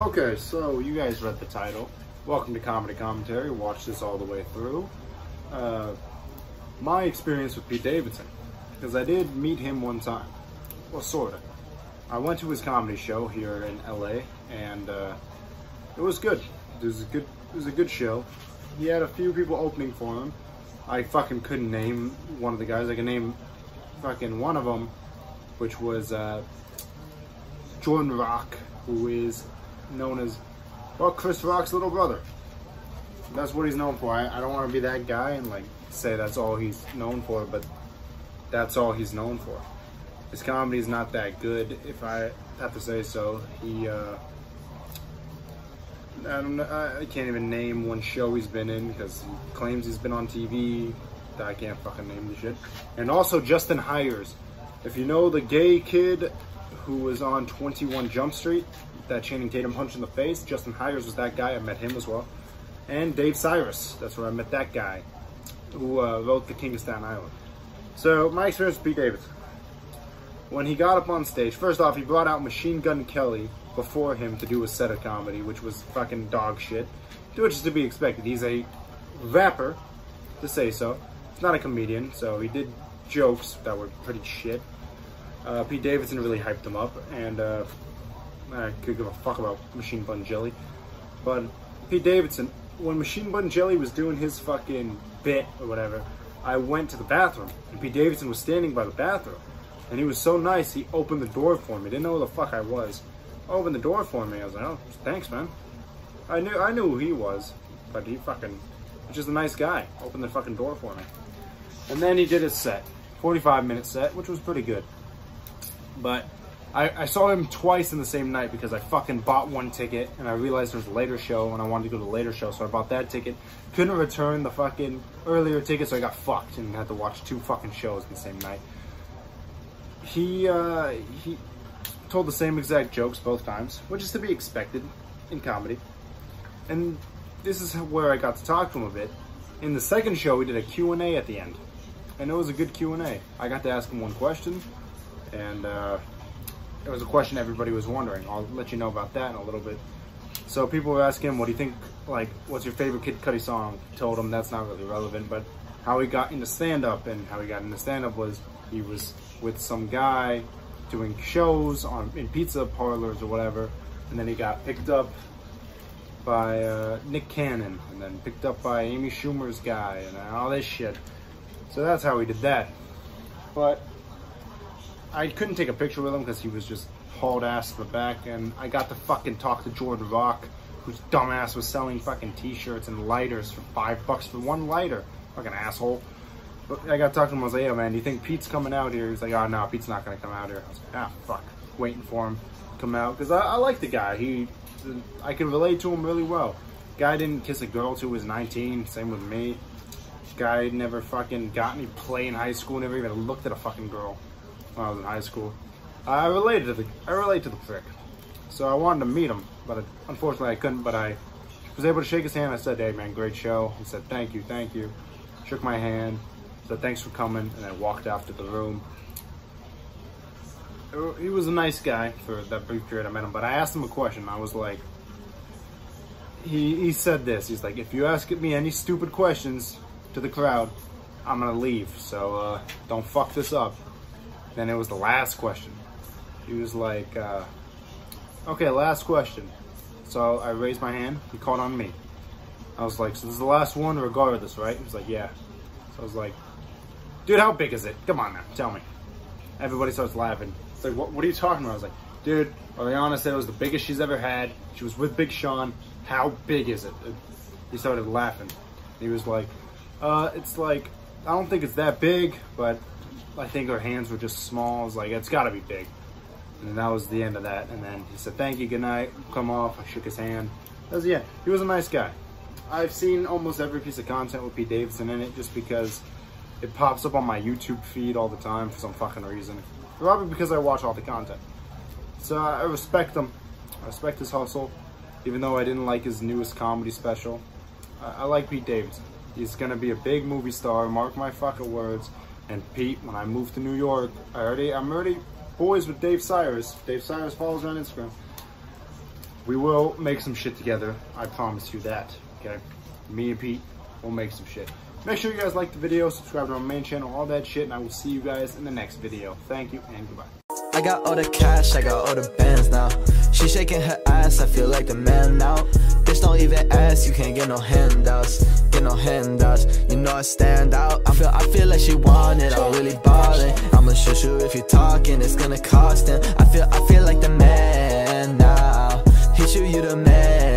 Okay, so you guys read the title. Welcome to Comedy Commentary. Watch this all the way through. My experience with Pete Davidson, because I did meet him one time. Well, sort of. I went to his comedy show here in LA, and it was good. It was a good show. He had a few people opening for him. I fucking couldn't name one of the guys. I can name fucking one of them, which was Jordan Rock, who is known as, well, Chris Rock's little brother. That's what he's known for. I don't want to be that guy and like say that's all he's known for, but that's all he's known for. His comedy is not that good, if I have to say so. He, I don't know, I can't even name one show he's been in because he claims he's been on TV. I can't fucking name the shit. And also Justin Hires. If you know the gay kid who was on 21 Jump Street, that Channing Tatum punched in the face, Justin Hires was that guy. I met him as well. And Dave Cyrus, that's where I met that guy who wrote The King of Staten Island. So my experience with Pete Davidson. When he got up on stage, first off, he brought out Machine Gun Kelly before him to do a set of comedy, which was fucking dog shit, which is to be expected. He's a rapper, to say so. He's not a comedian, so he did jokes that were pretty shit. Pete Davidson really hyped him up, and I could give a fuck about Machine Bun Jelly. But Pete Davidson, when Machine Bun Jelly was doing his fucking bit or whatever, I went to the bathroom, and Pete Davidson was standing by the bathroom. And he was so nice, he opened the door for me. Didn't know who the fuck I was. Opened the door for me. I was like, oh, thanks, man. I knew who he was, but he fucking, just a nice guy. Opened the fucking door for me. And then he did his set. 45-minute set, which was pretty good. But I saw him twice in the same night because I fucking bought one ticket and I realized there was a later show and I wanted to go to the later show, so I bought that ticket. Couldn't return the fucking earlier ticket, so I got fucked and had to watch two fucking shows in the same night. He told the same exact jokes both times, which is to be expected in comedy. And this is where I got to talk to him a bit. In the second show, we did a Q&A at the end. And it was a good Q&A. I got to ask him one question, and it was a question everybody was wondering. I'll let you know about that in a little bit. So people were asking him, what do you think, like, what's your favorite Kid Cudi song? He told him that's not really relevant, but how he got into stand-up, and how he got into stand-up was he was with some guy doing shows in pizza parlors or whatever, and then he got picked up by Nick Cannon, and then picked up by Amy Schumer's guy, and all this shit. So that's how he did that. But I couldn't take a picture with him because he was just hauled ass to the back, and I got to fucking talk to Jordan Rock, whose dumbass was selling fucking t-shirts and lighters for $5 for one lighter. Fucking asshole. But I got to talk to him. I was like, yeah, man, do you think Pete's coming out here? He's like, oh, no, Pete's not going to come out here. I was like, ah, fuck. Waiting for him to come out. Because I like the guy. I can relate to him really well. Guy didn't kiss a girl till he was 19. Same with me. Guy never fucking got any play in high school. Never even looked at a fucking girl when I was in high school. I relate to the prick. So I wanted to meet him, but unfortunately I couldn't. But I was able to shake his hand. I said, hey, man, great show. He said, thank you, thank you. Shook my hand. Said, thanks for coming, and I walked out to the room. He was a nice guy for that brief period I met him, but I asked him a question. I was like, he said this. He's like, if you ask me any stupid questions to the crowd, I'm gonna leave, so don't fuck this up. Then it was the last question. He was like, okay, last question. So I raised my hand. He called on me. I was like, so this is the last one regardless, right? He was like, yeah. So I was like, dude, how big is it? Come on now, tell me. Everybody starts laughing. It's like, what are you talking about? I was like, dude, Ariana said it was the biggest she's ever had. She was with Big Sean. How big is it? He started laughing. He was like, it's like, I don't think it's that big, but I think her hands were just small. I was like, it's gotta be big. And then that was the end of that. And then he said, thank you, good night, come off. I shook his hand. That was, yeah, he was a nice guy. I've seen almost every piece of content with Pete Davidson in it just because it pops up on my YouTube feed all the time for some fucking reason. Probably because I watch all the content. So I respect him. I respect his hustle. Even though I didn't like his newest comedy special. I like Pete Davidson. He's gonna be a big movie star, mark my fucking words. And Pete, when I moved to New York, I'm already boys with Dave Cyrus. Dave Cyrus follows me on Instagram. we will make some shit together. I promise you that, okay? Me and Pete will make some shit. Make sure you guys like the video, subscribe to our main channel, all that shit, and I will see you guys in the next video. Thank you, and goodbye. I got all the cash, I got all the bands now. She shaking her ass, I feel like the man now. Bitch, don't even ask, you can't get no handouts. Get no handouts, you know I stand out. I feel like she want it, I'm really ballin'. I'ma shoot you if you're talking, it's gonna cost him. I feel like the man now. Hit you, you the man.